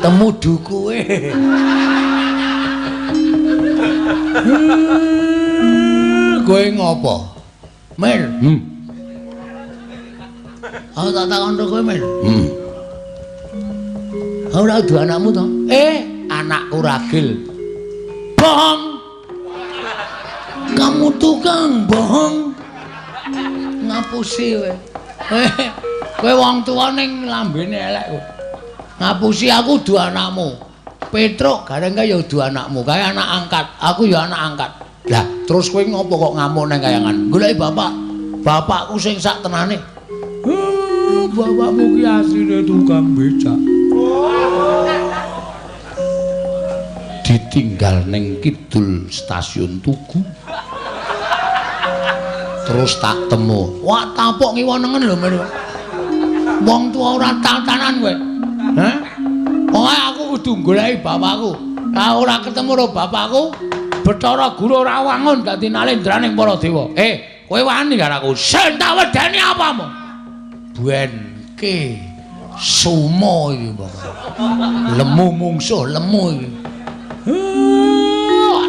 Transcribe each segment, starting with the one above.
temu dukuwe. Kowe ngopo? Mil. Aku tak takon kowe, Mil. Ora duwe anakmu to? Anakku Ragil. Bohong. Kamu tukang bohong. Ngapusi kowe. Kowe wong tuwa ning lambene elek kowe. Ngapusi aku duwe anakmu. Petruk gareng kae ya duwe anakmu, kae anak angkat. Aku ya anak angkat. Lah, terus kowe ngopo kok ngamuk nang kayangan? Goleki bapak. Bapakku sing sak tenane. Bapakmu ki asline tukang becak. Ditinggal ning kidul stasiun Tugu. Terus tak temu. Wah, tapok ngiwonengen lho, Men. Wong tuwa ora tatanan kowe. Hah? Pokoke aku kudu goleki bapakku. Lah ora ketemu karo bapakku, Bathara Guru ora wangun dadi nalendraning para dewa. Kowe wani karo aku. Sing tak wedeni apamu? Buenke sumo iki, Bapak. Lemu mungsuh, lemu iki.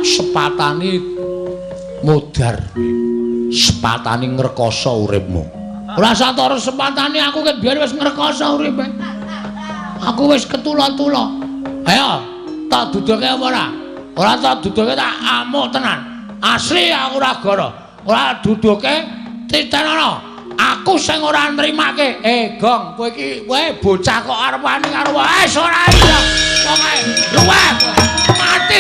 Sepatane modar. Sepatane ngrekoso uripmu. Ora satara sepatane aku ket biyen wis ngrekoso uripe. Aku wis ketula-tula. Ayo, tak duduke apa ora? Ora tak duduke tak amuk tenan. Asli aku ora goro. Ora duduke titenono. Aku sing ora nrimake. Gong, kowe iki bocah kok arep wani karo wis ora iya. Pokoke luweh. Mati